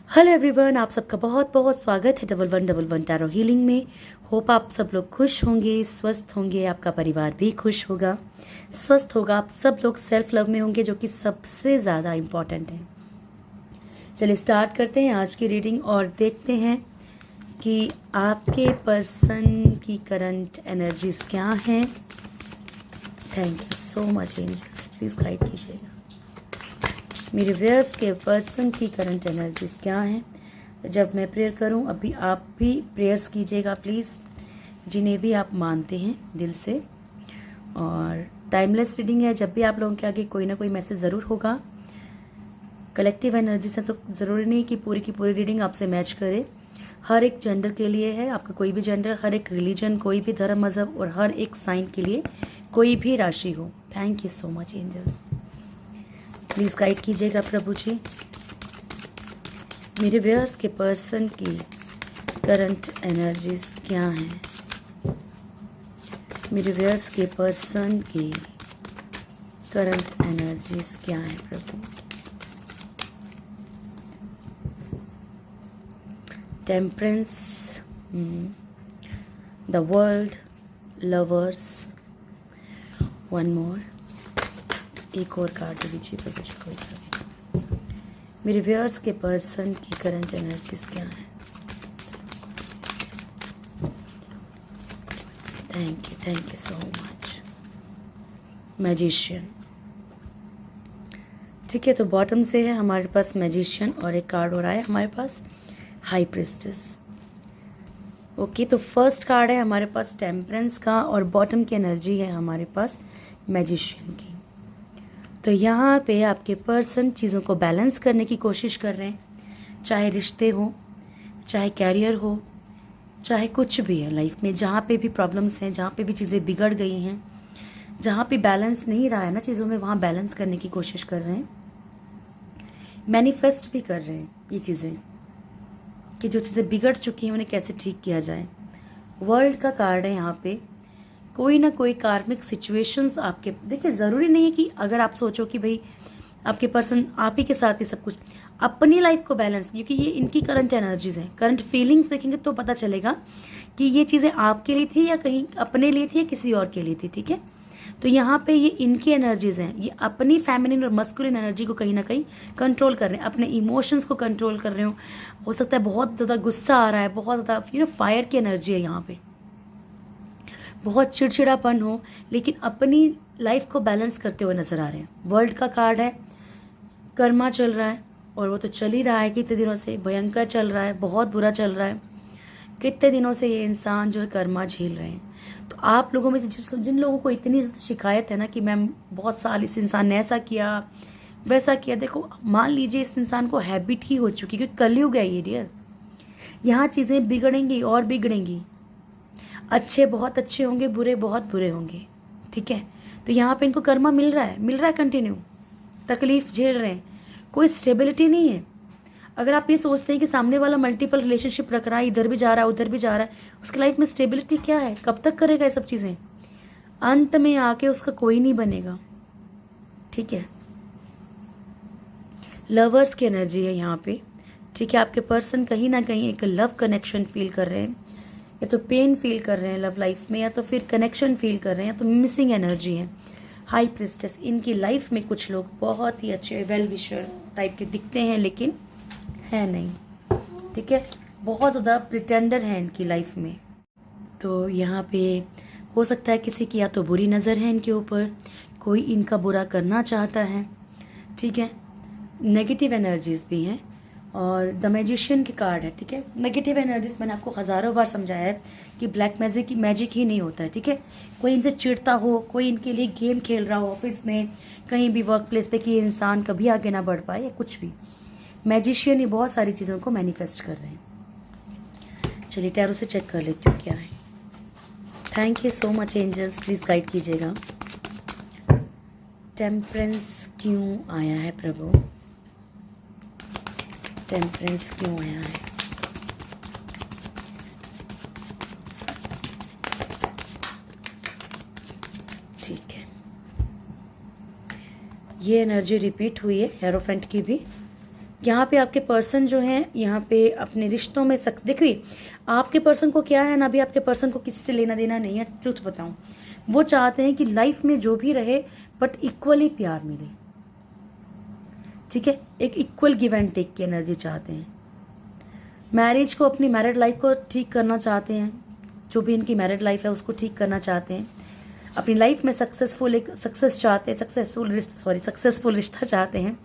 Hello everyone, आप सबका बहुत बहुत स्वागत है डबल वन टैरो हीलिंग में। होप आप सब लोग खुश होंगे, स्वस्थ होंगे, आपका परिवार भी खुश होगा, स्वस्थ होगा। आप सब लोग सेल्फ लव में होंगे, जो कि सबसे ज़्यादा इम्पॉर्टेंट है। चलिए स्टार्ट करते हैं आज की रीडिंग और देखते हैं कि आपके पर्सन की करंट एनर्जीज क्या हैं। Thank you so much angels, please guide कीजिएगा मेरे व्यूअर्स के पर्सन की करंट एनर्जीज क्या हैं। जब मैं प्रेयर करूं, अभी आप भी प्रेयर्स कीजिएगा प्लीज़, जिन्हें भी आप मानते हैं दिल से। और टाइमलेस रीडिंग है, जब भी आप लोगों के आगे कोई ना कोई मैसेज ज़रूर होगा। कलेक्टिव एनर्जीज है, तो ज़रूरी नहीं कि पूरी की पूरी रीडिंग आपसे मैच करे। हर एक जेंडर के लिए है, आपका कोई भी जेंडर, हर एक रिलीजन, कोई भी धर्म मज़हब और हर एक साइन के लिए कोई भी राशि हो। Thank you so much angels, please guide कीजिएगा प्रभु जी मेरे व्यूअर्स के पर्सन की करंट एनर्जीज क्या हैं। मेरे व्यूअर्स के पर्सन की करंट एनर्जीज क्या हैं प्रभु। Temperance, the world, lovers, one more, एक और कार्ड दे दीजिए प्रभु जी कोई सा भी। मेरे व्यूअर्स के पर्सन की करंट एनर्जीज क्या है। Thank you so much. Magician, ठीक है, तो बॉटम से है हमारे पास मैजिशियन और एक कार्ड हो रहा है हमारे पास हाई प्रिस्टेस। ओके, तो फर्स्ट कार्ड है हमारे पास टेम्परेंस का और बॉटम की एनर्जी है हमारे पास मैजिशियन की। तो यहाँ पे आपके पर्सन चीज़ों को बैलेंस करने की कोशिश कर रहे हैं, चाहे रिश्ते हो, चाहे कैरियर हो, चाहे कुछ भी है लाइफ में। जहाँ पे भी प्रॉब्लम्स हैं, जहाँ पे भी चीज़ें बिगड़ गई हैं, जहाँ पे बैलेंस नहीं रहा है ना चीज़ों में, वहाँ बैलेंस करने की कोशिश कर रहे हैं। मैनिफेस्ट भी कर रहे हैं ये चीज़ें कि जो चीज़ें बिगड़ चुकी हैं उन्हें कैसे ठीक किया जाए। वर्ल्ड का कार्ड है यहाँ पे। कोई ना कोई कार्मिक सिचुएशंस आपके, देखिए ज़रूरी नहीं है कि अगर आप सोचो कि भाई आपके पर्सन आप ही के साथ ही सब कुछ, अपनी लाइफ को बैलेंस, क्योंकि ये इनकी करंट एनर्जीज हैं। करंट फीलिंग्स देखेंगे तो पता चलेगा कि ये चीज़ें आपके लिए थी या कहीं अपने लिए थी या किसी और के लिए थी। ठीक है, तो यहाँ पे ये इनकी एनर्जीज हैं, ये अपनी फेमिनिन और मस्कुलिन एनर्जी को कहीं ना कहीं कंट्रोल कर रहे हैं, अपने इमोशंस को कंट्रोल कर रहे हो सकता है बहुत ज़्यादा गुस्सा आ रहा है, बहुत ज़्यादा फायर की एनर्जी है यहाँ पे, बहुत चिड़चिड़ापन हो, लेकिन अपनी लाइफ को बैलेंस करते हुए नजर आ रहे हैं। वर्ल्ड का कार्ड है, कर्मा चल रहा है और वो तो चल ही रहा है, कितने दिनों से भयंकर चल रहा है, बहुत बुरा चल रहा है। कितने दिनों से ये इंसान जो है कर्मा झेल रहे हैं। तो आप लोगों में से जिन लोगों को इतनी शिकायत है ना कि मैम बहुत साल इस इंसान ने ऐसा किया वैसा किया, देखो मान लीजिए इस इंसान को हैबिट ही हो चुकी, क्योंकि कलयुग है ये डियर। यहाँ चीज़ें बिगड़ेंगी और बिगड़ेंगी, अच्छे बहुत अच्छे होंगे, बुरे बहुत बुरे होंगे। ठीक है, तो यहाँ पे इनको कर्मा मिल रहा है कंटिन्यू, तकलीफ झेल रहे हैं, कोई स्टेबिलिटी नहीं है। अगर आप ये सोचते हैं कि सामने वाला मल्टीपल रिलेशनशिप रख रहा है, इधर भी जा रहा है उधर भी जा रहा है, उसकी लाइफ में स्टेबिलिटी क्या है, कब तक करेगा ये सब चीज़ें, अंत में आके उसका कोई नहीं बनेगा। ठीक है, लवर्स की एनर्जी है यहाँ पे। ठीक है, आपके पर्सन कहीं ना कहीं एक लव कनेक्शन फील कर रहे हैं, या तो पेन फील कर रहे हैं लव लाइफ में, या तो फिर कनेक्शन फील कर रहे हैं, या तो मिसिंग एनर्जी है। हाई प्रिस्टेस, इनकी लाइफ में कुछ लोग बहुत ही अच्छे वेल विशर टाइप के दिखते हैं, लेकिन है नहीं। ठीक है, बहुत ज़्यादा प्रिटेंडर है इनकी लाइफ में। तो यहाँ पे हो सकता है किसी की या तो बुरी नज़र है इनके ऊपर, कोई इनका बुरा करना चाहता है। ठीक है, नेगेटिव एनर्जीज भी हैं और द मैजिशियन के कार्ड है। ठीक है, नेगेटिव एनर्जीज मैंने आपको हज़ारों बार समझाया है कि ब्लैक मैजिक ही नहीं होता है। ठीक है, कोई इनसे चिढ़ता हो, कोई इनके लिए गेम खेल रहा हो ऑफिस में, कहीं भी वर्क प्लेस पे, कि ये इंसान कभी आगे ना बढ़ पाए या कुछ भी, मैजिशियन ही बहुत सारी चीज़ों को मैनिफेस्ट कर रहे हैं। चलिए टैरो से चेक कर लेती हूँ क्या है। Thank you so much angels, please guide कीजिएगा। टेम्परेंस क्यों आया है प्रभु, टेम्परेंस क्यों आया है। ठीक है, ये एनर्जी रिपीट हुई है हेरोफेंट की भी, यहाँ पे आपके पर्सन जो हैं यहाँ पे अपने रिश्तों में देखिए आपके पर्सन को क्या है ना, अभी आपके पर्सन को किसी से लेना देना नहीं है। ट्रुथ बताऊं, वो चाहते हैं कि लाइफ में जो भी रहे बट इक्वली प्यार मिले, ठीक है, एक इक्वल गिव एंड टेक की एनर्जी चाहते हैं। मैरिज को, अपनी मैरिड लाइफ को ठीक करना चाहते हैं, जो भी इनकी मैरिड लाइफ है उसको ठीक करना चाहते हैं, अपनी लाइफ में सक्सेस चाहते हैं, सक्सेसफुल रिश्ता चाहते हैं।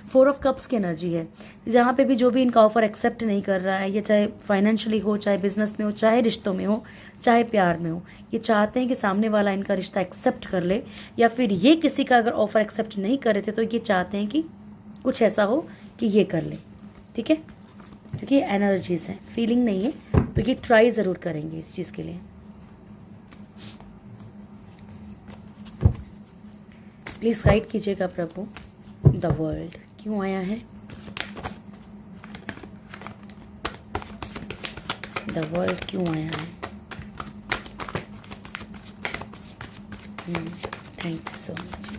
4 ऑफ कप्स की एनर्जी है, जहाँ पे भी जो भी इनका ऑफर एक्सेप्ट नहीं कर रहा है, ये चाहे फाइनेंशियली हो, चाहे बिजनेस में हो, चाहे रिश्तों में हो, चाहे प्यार में हो, ये चाहते हैं कि सामने वाला इनका रिश्ता एक्सेप्ट कर ले, या फिर ये किसी का अगर ऑफर एक्सेप्ट नहीं कर रहे थे तो ये चाहते हैं कि कुछ ऐसा हो कि ये कर ले, ठीक है, क्योंकि ये एनर्जीज हैं, फीलिंग नहीं है, तो ये ट्राई ज़रूर करेंगे इस चीज़ के लिए। प्लीज़ गाइड कीजिएगा प्रभु, द वर्ल्ड क्यों आया है, द वर्ल्ड क्यों आया है। Thank you so much.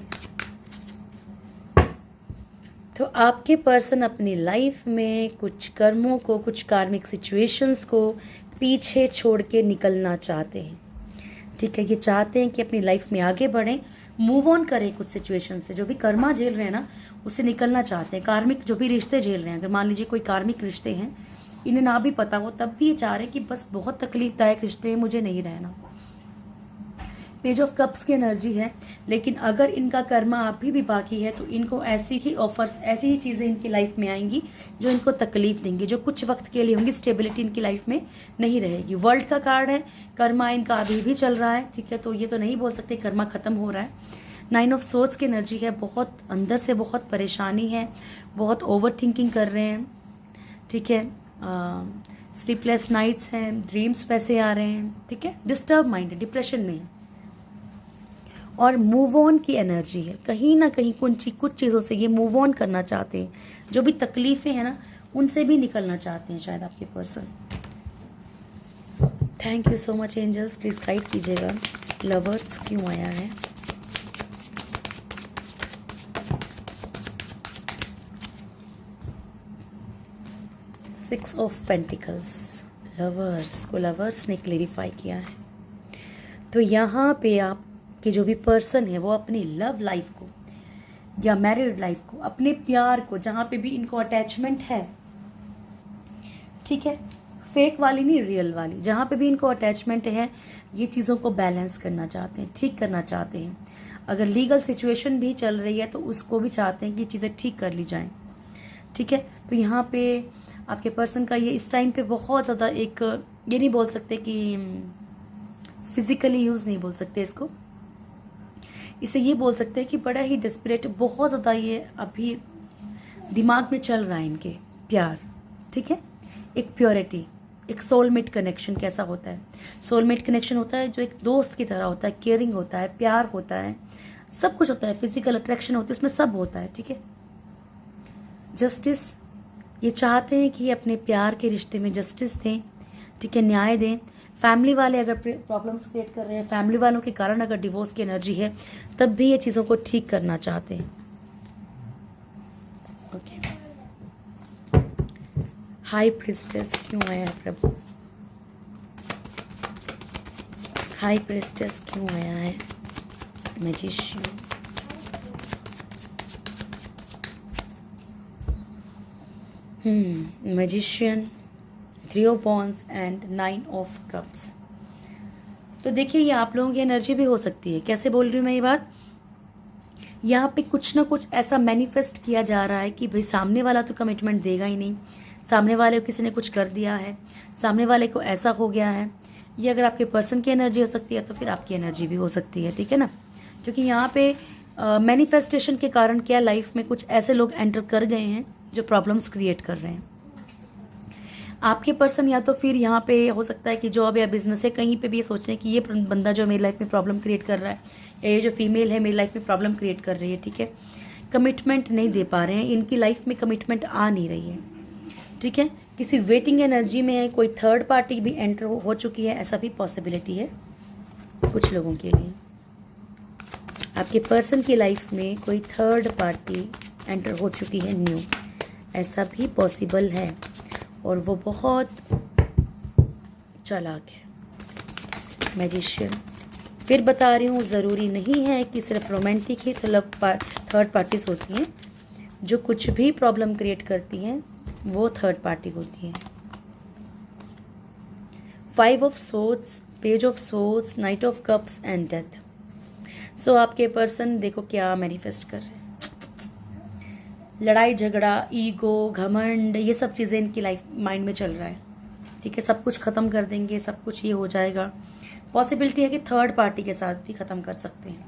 तो आपके पर्सन अपनी लाइफ में कुछ कर्मों को, कुछ कार्मिक सिचुएशंस को पीछे छोड़ के निकलना चाहते हैं, ठीक है। ये चाहते हैं कि अपनी लाइफ में आगे बढ़ें, मूव ऑन करें कुछ सिचुएशन से, जो भी कर्मा झेल रहे हैं ना उससे निकलना चाहते हैं। कार्मिक जो भी रिश्ते झेल रहे हैं, अगर मान लीजिए कोई कार्मिक रिश्ते हैं, इन्हें ना भी पता हो तब भी ये चाह रहे हैं कि बस बहुत तकलीफदायक रिश्ते हैं, मुझे नहीं रहना। पेज ऑफ कप्स की एनर्जी है, लेकिन अगर इनका कर्मा अभी भी बाकी है तो इनको ऐसी ही ऑफर्स, ऐसी ही चीज़ें इनकी लाइफ में आएंगी जो इनको तकलीफ देंगी, जो कुछ वक्त के लिए होंगी, स्टेबिलिटी इनकी लाइफ में नहीं रहेगी। वर्ल्ड का कार्ड है, कर्मा इनका अभी भी चल रहा है, ठीक है, तो ये तो नहीं बोल सकते कर्मा खत्म हो रहा है। 9 ऑफ सोर्ड्स की एनर्जी है, बहुत अंदर से बहुत परेशानी है, बहुत ओवर थिंकिंग कर रहे हैं, ठीक है, स्लीपलेस नाइट्स हैं, ड्रीम्स वैसे आ रहे हैं, ठीक है, डिस्टर्ब माइंड है, डिप्रेशन में है, और मूव ऑन की एनर्जी है। कहीं ना कहीं कुछ चीज़ों से ये मूव ऑन करना चाहते हैं, जो भी तकलीफें हैं ना उनसे भी निकलना चाहते हैं शायद आपके person. Thank you so much angels, please guide कीजिएगा, लवर्स क्यों आया है। सिक्स ऑफ पेंटिकल्स, लवर्स को लवर्स ने क्लेरिफाई किया है। तो यहाँ पे आपके जो भी पर्सन है वो अपनी लव लाइफ को या मैरिड लाइफ को, अपने प्यार को, जहाँ पे भी इनको अटैचमेंट है, ठीक है, फेक वाली नहीं रियल वाली, जहाँ पे भी इनको अटैचमेंट है, ये चीज़ों को बैलेंस करना चाहते हैं, ठीक करना चाहते हैं। अगर लीगल सिचुएशन भी चल रही है तो उसको भी चाहते हैं कि चीज़ें ठीक कर ली जाएं, ठीक है। तो यहाँ पे आपके पर्सन का ये इस टाइम पे बहुत ज़्यादा एक, ये नहीं बोल सकते कि फिजिकली यूज़ नहीं बोल सकते इसको, इसे ये बोल सकते हैं कि बड़ा ही डेस्परेट, बहुत ज़्यादा ये अभी दिमाग में चल रहा है इनके प्यार, ठीक है, एक प्योरिटी, एक सोलमेट कनेक्शन कैसा होता है। सोलमेट कनेक्शन होता है जो एक दोस्त की तरह होता है, केयरिंग होता है, प्यार होता है, सब कुछ होता है, फिजिकल अट्रैक्शन होती है, उसमें सब होता है, ठीक है। जस्टिस, ये चाहते हैं कि अपने प्यार के रिश्ते में जस्टिस दें, ठीक है, न्याय दें। फैमिली वाले अगर प्रॉब्लम्स क्रिएट कर रहे हैं, फैमिली वालों के कारण अगर डिवोर्स की एनर्जी है, तब भी ये चीज़ों को ठीक करना चाहते हैं। ओके, हाई प्रिस्टेस क्यों आया है प्रभु, हाई प्रिस्टेस क्यों आया है, magician, magician, 3 of wands and 9 of cups. तो देखिए ये आप लोगों की एनर्जी भी हो सकती है। कैसे बोल रही हूँ मैं ये बात, यहाँ पे कुछ ना कुछ ऐसा मैनिफेस्ट किया जा रहा है कि भाई सामने वाला तो कमिटमेंट देगा ही नहीं, सामने वाले को किसी ने कुछ कर दिया है, सामने वाले को ऐसा हो गया है। ये अगर आपके पर्सन की एनर्जी हो सकती है तो फिर आपकी एनर्जी भी हो सकती है, ठीक है ना, क्योंकि यहाँ पे मैनिफेस्टेशन के कारण क्या लाइफ में कुछ ऐसे लोग एंटर कर गए हैं जो प्रॉब्लम्स क्रिएट कर रहे हैं। आपके पर्सन या तो फिर यहाँ पे हो सकता है कि जॉब या बिजनेस है, कहीं पे भी ये सोच रहे हैं कि ये बंदा जो मेरी लाइफ में प्रॉब्लम क्रिएट कर रहा है, या ये जो फीमेल है मेरी लाइफ में प्रॉब्लम क्रिएट कर रही है, ठीक है, कमिटमेंट नहीं दे पा रहे हैं, इनकी लाइफ में कमिटमेंट आ नहीं रही है, ठीक है, किसी वेटिंग एनर्जी में है, कोई थर्ड पार्टी भी एंटर हो चुकी है, ऐसा भी पॉसिबिलिटी है कुछ लोगों के लिए। आपके पर्सन की लाइफ में कोई थर्ड पार्टी एंटर हो चुकी है न्यू, ऐसा भी पॉसिबल है, और वो बहुत चालाक है। मैजिशियन, फिर बता रही हूँ, ज़रूरी नहीं है कि सिर्फ रोमांटिक ही थर्ड पार्टीज होती हैं। जो कुछ भी प्रॉब्लम क्रिएट करती हैं वो थर्ड पार्टी होती हैं। 5 of swords, page of swords, knight of cups and death. So आपके पर्सन देखो क्या मैनिफेस्ट कर रहे हैं। लड़ाई झगड़ा, ईगो, घमंड, ये सब चीज़ें इनकी लाइफ माइंड में चल रहा है। ठीक है, सब कुछ ख़त्म कर देंगे, सब कुछ ये हो जाएगा। पॉसिबिलिटी है कि थर्ड पार्टी के साथ भी ख़त्म कर सकते हैं।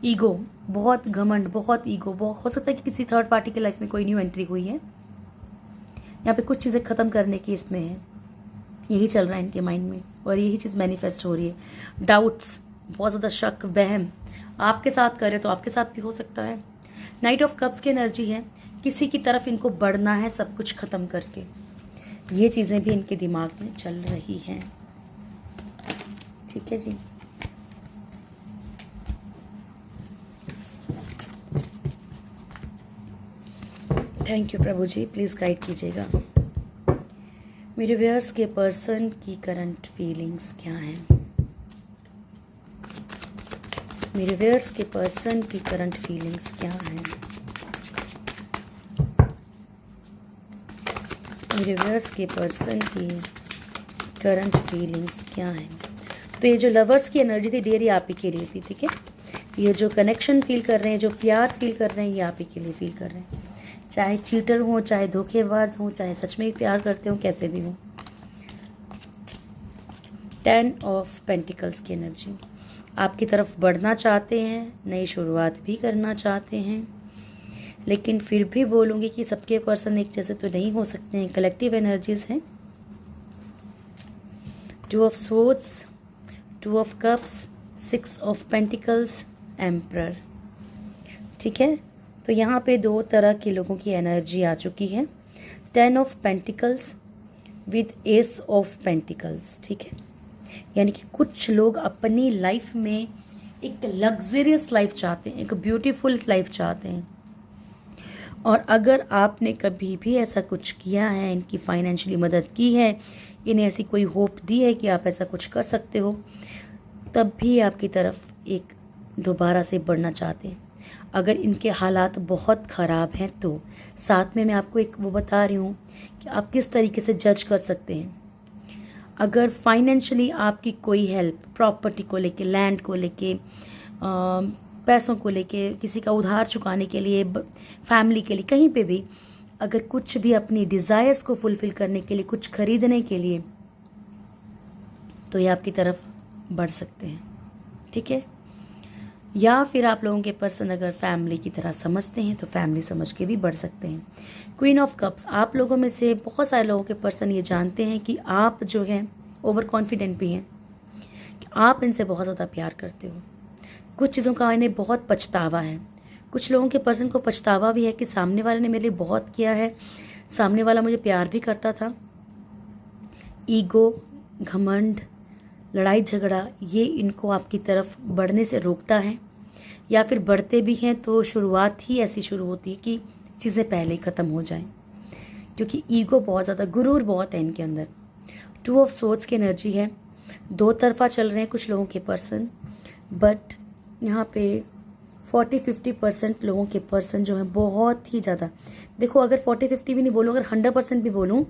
ईगो, बहुत घमंड, बहुत ईगो, बहुत हो सकता है कि किसी थर्ड पार्टी की लाइफ में कोई न्यू एंट्री हुई है। यहाँ पे कुछ चीज़ें ख़त्म करने की इसमें है, यही चल रहा है इनके माइंड में, और यही चीज़ मैनिफेस्ट हो रही है। डाउट्स, बहुत ज़्यादा शक, वहम आपके साथ करे तो आपके साथ भी हो सकता है। नाइट ऑफ कप्स की एनर्जी है, किसी की तरफ इनको बढ़ना है सब कुछ ख़त्म करके। ये चीज़ें भी इनके दिमाग में चल रही हैं। ठीक है जी। थैंक यू प्रभु जी, प्लीज़ गाइड कीजिएगा। मेरे व्यूअर्स के पर्सन की करंट फीलिंग्स क्या हैं? मेरे व्यूअर्स के पर्सन की करंट फीलिंग्स क्या हैं? मेरे व्यूअर्स के पर्सन की करंट फीलिंग्स क्या हैं? तो ये जो लवर्स की एनर्जी थी डियर, ये आप ही के लिए थी। ठीक है, ये जो कनेक्शन फील कर रहे हैं, जो प्यार फील कर रहे हैं, ये आप ही के लिए फील कर रहे हैं। चाहे चीटर हो, चाहे धोखेबाज हो, चाहे सच में प्यार करते हो, कैसे भी हो। 10 ऑफ पेंटिकल्स की एनर्जी, आपकी तरफ बढ़ना चाहते हैं, नई शुरुआत भी करना चाहते हैं, लेकिन फिर भी बोलूँगी कि सबके पर्सन एक जैसे तो नहीं हो सकते हैं, कलेक्टिव एनर्जीज हैं। 2 of swords, 2 of cups, 6 of pentacles, emperor. ठीक है, तो यहाँ पे 2 तरह के लोगों की एनर्जी आ चुकी है। 10 of pentacles with S of pentacles. ठीक है, यानी कि कुछ लोग अपनी लाइफ में एक लग्जरियस लाइफ चाहते हैं, एक ब्यूटीफुल लाइफ चाहते हैं, और अगर आपने कभी भी ऐसा कुछ किया है, इनकी फाइनेंशियली मदद की है, इन्हें ऐसी कोई होप दी है कि आप ऐसा कुछ कर सकते हो, तब भी आपकी तरफ एक दोबारा से बढ़ना चाहते हैं। अगर इनके हालात बहुत ख़राब हैं तो साथ में मैं आपको एक वो बता रही हूँ कि आप किस तरीके से जज कर सकते हैं। अगर फाइनेंशियली आपकी कोई हेल्प, प्रॉपर्टी को लेके, लैंड को लेके, पैसों को लेके, किसी का उधार चुकाने के लिए, फैमिली के लिए, कहीं पे भी अगर कुछ भी अपनी डिज़ायर्स को फुलफ़िल करने के लिए, कुछ खरीदने के लिए, तो ये आपकी तरफ बढ़ सकते हैं। ठीक है, या फिर आप लोगों के पर्सन अगर फैमिली की तरह समझते हैं तो फैमिली समझ के भी बढ़ सकते हैं। क्वीन ऑफ कप्स, आप लोगों में से बहुत सारे लोगों के पर्सन ये जानते हैं कि आप जो हैं ओवर कॉन्फिडेंट भी हैं, कि आप इनसे बहुत ज़्यादा प्यार करते हो। कुछ चीज़ों का इन्हें बहुत पछतावा है। कुछ लोगों के पर्सन को पछतावा भी है कि सामने वाले ने मेरे लिए बहुत किया है, सामने वाला मुझे प्यार भी करता था। ईगो, घमंड, लड़ाई झगड़ा, ये इनको आपकी तरफ बढ़ने से रोकता है, या फिर बढ़ते भी हैं तो शुरुआत ही ऐसी शुरू होती है कि चीज़ें पहले ही ख़त्म हो जाएं, क्योंकि ईगो बहुत ज़्यादा, गुरूर बहुत है इनके अंदर। 2 ऑफ सोर्ड्स की एनर्जी है, 2 तरफा चल रहे हैं कुछ लोगों के पर्सन, बट यहाँ पे 40-50% लोगों के पर्सन जो हैं बहुत ही ज़्यादा, देखो अगर 40-50 भी नहीं बोलूँ, अगर 100% भी बोलूँ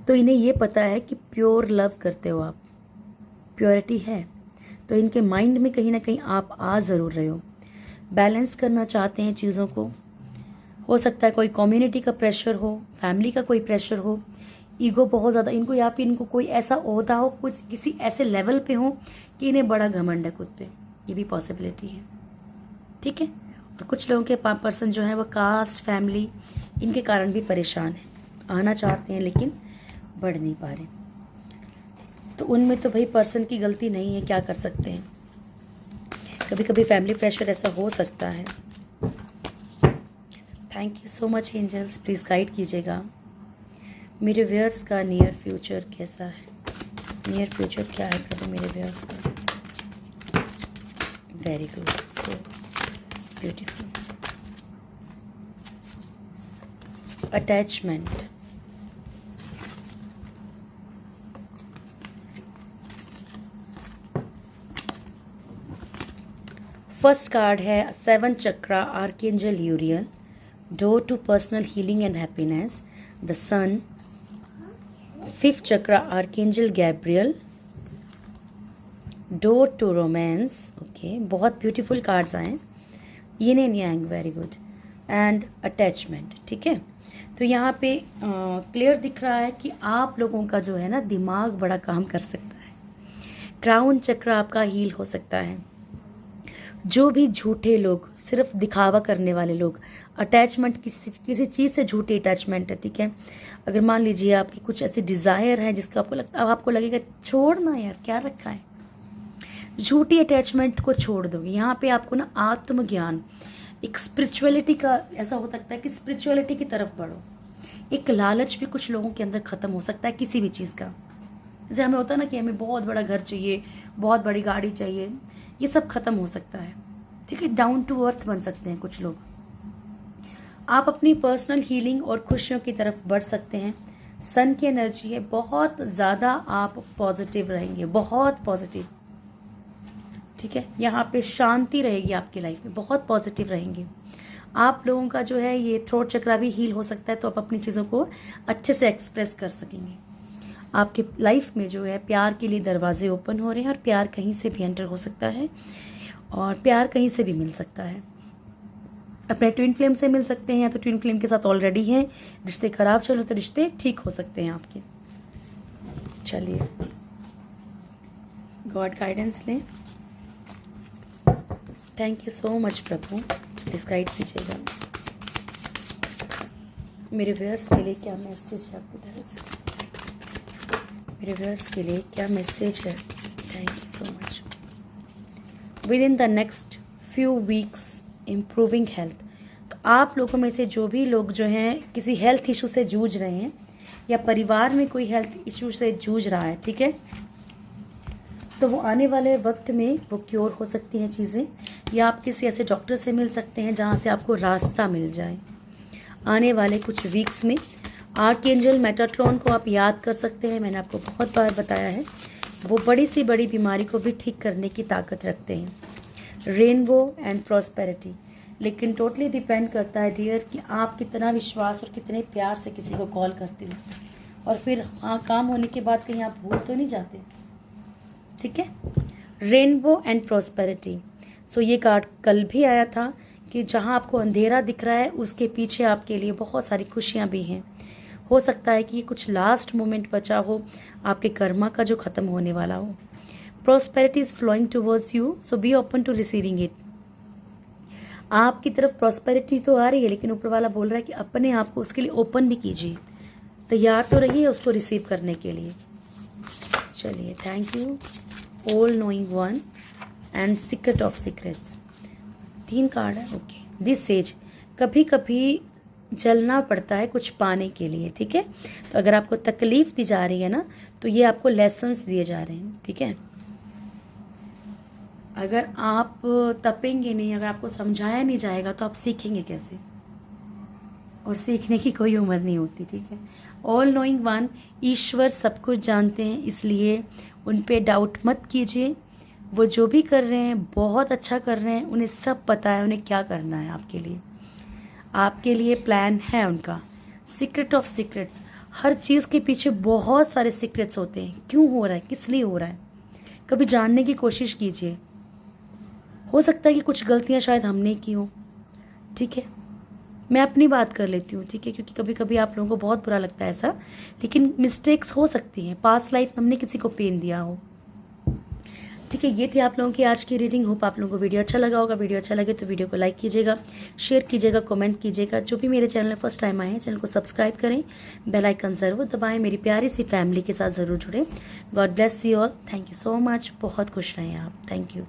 तो इन्हें ये पता है कि प्योर लव करते हो आप, प्योरिटी है, तो इनके माइंड में कहीं ना कहीं आप आ ज़रूर रहे हो। बैलेंस करना चाहते हैं चीज़ों को, हो सकता है कोई कम्युनिटी का प्रेशर हो, फैमिली का कोई प्रेशर हो, ईगो बहुत ज़्यादा इनको, या फिर इनको कोई ऐसा ओहदा हो, कुछ किसी ऐसे लेवल पे हो कि इन्हें बड़ा घमंड है खुद पे, ये भी पॉसिबिलिटी है। ठीक है, और कुछ लोगों के पर्सन जो है वो कास्ट, फैमिली, इनके कारण भी परेशान है, आना चाहते हैं लेकिन बढ़ नहीं पा रहे, तो उनमें तो भाई पर्सन की गलती नहीं है, क्या कर सकते हैं। कभी कभी फैमिली प्रेशर ऐसा हो सकता है। Thank you so much angels, please guide कीजिएगा। मेरे व्यूअर्स का नियर फ्यूचर कैसा है? नियर फ्यूचर क्या है प्रभु मेरे व्यूअर्स का? Very good, so beautiful. Attachment. First card है 7 chakra archangel Uriel, door to personal healing and happiness, the sun. 5th chakra archangel Gabriel, door to romance. Okay, बहुत ब्यूटीफुल कार्ड्स आए। Yin and yang, very good. And attachment, ठीक है। तो यहाँ पे clear दिख रहा है कि आप लोगों का जो है ना दिमाग बड़ा काम कर सकता है। क्राउन चक्र आपका हील हो सकता है। जो भी झूठे लोग, सिर्फ दिखावा करने वाले लोग, अटैचमेंट किसी चीज़ से झूठी अटैचमेंट है, ठीक है। अगर मान लीजिए आपकी कुछ ऐसी डिज़ायर है जिसका आपको लगेगा छोड़ना यार क्या रखा है, झूठी अटैचमेंट को छोड़ दोगे। यहाँ पे आपको ना आत्मज्ञान, एक स्पिरिचुअलिटी का ऐसा हो सकता है कि स्पिरिचुअलिटी की तरफ बढ़ो। एक लालच भी कुछ लोगों के अंदर ख़त्म हो सकता है किसी भी चीज़ का। जैसे हमें होता है ना कि हमें बहुत बड़ा घर चाहिए, बहुत बड़ी गाड़ी चाहिए, ये सब खत्म हो सकता है, ठीक है। डाउन टू अर्थ बन सकते हैं कुछ लोग। आप अपनी पर्सनल हीलिंग और खुशियों की तरफ बढ़ सकते हैं। सन की एनर्जी है, बहुत ज़्यादा आप पॉजिटिव रहेंगे, बहुत पॉजिटिव, ठीक है। यहाँ पे शांति रहेगी आपकी लाइफ में, बहुत पॉजिटिव रहेंगे आप लोगों का। जो है ये थ्रोट चक्रा भी हील हो सकता है, तो आप अपनी चीज़ों को अच्छे से एक्सप्रेस कर सकेंगे। आपके लाइफ में जो है प्यार के लिए दरवाजे ओपन हो रहे हैं, और प्यार कहीं से भी एंटर हो सकता है, और प्यार कहीं से भी मिल सकता है। अपने ट्विन फ्लेम से मिल सकते हैं, या तो ट्विन फ्लेम के साथ ऑलरेडी हैं, रिश्ते खराब चल रहे तो रिश्ते ठीक हो सकते हैं आपके। चलिए गॉड गाइडेंस लें। Thank you so much Prabhu, please guide कीजिएगा। मेरे व्यूअर्स के लिए क्या मैसेज है आपकी तरफ से? मेरे व्यूअर्स के लिए क्या मैसेज है? Thank you so much. With in the next few weeks improving health. तो आप लोगों में से जो भी लोग जो हैं किसी हेल्थ इशू से जूझ रहे हैं, या परिवार में कोई हेल्थ इशू से जूझ रहा है, ठीक है, तो वो आने वाले वक्त में वो क्योर हो सकती हैं चीज़ें, या आप किसी ऐसे डॉक्टर से मिल सकते हैं जहाँ से आपको रास्ता मिल जाए। आने वाले कुछ वीक्स में आर्कएंजल मेटाट्रॉन को आप याद कर सकते हैं। मैंने आपको बहुत बार बताया है, वो बड़ी सी बड़ी बीमारी को भी ठीक करने की ताकत रखते हैं। रेनबो एंड प्रॉस्पेरिटी, लेकिन टोटली डिपेंड करता है डियर कि आप कितना विश्वास और कितने प्यार से किसी को कॉल करते हो, और फिर हाँ काम होने के बाद कहीं आप भूल तो नहीं जाते, ठीक है। Rainbow and prosperity. सो ये कार्ड कल भी आया था कि जहाँ आपको अंधेरा दिख रहा है उसके पीछे आपके लिए बहुत सारी खुशियाँ भी हैं। हो सकता है कि ये कुछ लास्ट मोमेंट बचा हो आपके कर्मा का जो ख़त्म होने वाला हो। Prosperity is flowing towards you, so be open to receiving it. आपकी तरफ प्रॉस्पेरिटी तो आ रही है, लेकिन ऊपर वाला बोल रहा है कि अपने आप को उसके लिए ओपन भी कीजिए, तैयार तो रहिए उसको रिसीव करने के लिए। चलिए, thank you all knowing one and secret of secrets. 3 card है, ओके। दिस सेज, कभी कभी जलना पड़ता है कुछ पाने के लिए, ठीक है। तो अगर आपको तकलीफ दी जा रही है ना, तो ये आपको लेसन्स दिए जा रहे हैं, ठीक है। अगर आप तपेंगे नहीं, अगर आपको समझाया नहीं जाएगा, तो आप सीखेंगे कैसे? और सीखने की कोई उम्र नहीं होती, ठीक है। ऑल नोइंग वन, ईश्वर सब कुछ जानते हैं, इसलिए उन पे डाउट मत कीजिए। वो जो भी कर रहे हैं बहुत अच्छा कर रहे हैं, उन्हें सब पता है उन्हें क्या करना है। आपके लिए प्लान है उनका। सीक्रेट ऑफ सीक्रेट्स, हर चीज़ के पीछे बहुत सारे सीक्रेट्स होते हैं। क्यों हो रहा है, किस लिए हो रहा है, कभी जानने की कोशिश कीजिए। हो सकता है कि कुछ गलतियां शायद हमने की हो, ठीक है। मैं अपनी बात कर लेती हूँ, ठीक है, क्योंकि कभी कभी आप लोगों को बहुत बुरा लगता है ऐसा, लेकिन मिस्टेक्स हो सकती हैं। पास्ट लाइफ में हमने किसी को पेन दिया हो, ठीक है। ये थी आप लोगों की आज की रीडिंग। होप आप लोगों को वीडियो अच्छा लगा होगा। वीडियो अच्छा लगे तो वीडियो को लाइक कीजिएगा, शेयर कीजिएगा, कमेंट कीजिएगा। जो भी मेरे चैनल में फर्स्ट टाइम आए हैं, चैनल को सब्सक्राइब करें, बेल आइकन ज़रूर दबाएं, मेरी प्यारी सी फैमिली के साथ ज़रूर जुड़ें। God bless you all. Thank you so much. बहुत खुश रहें आप। Thank you.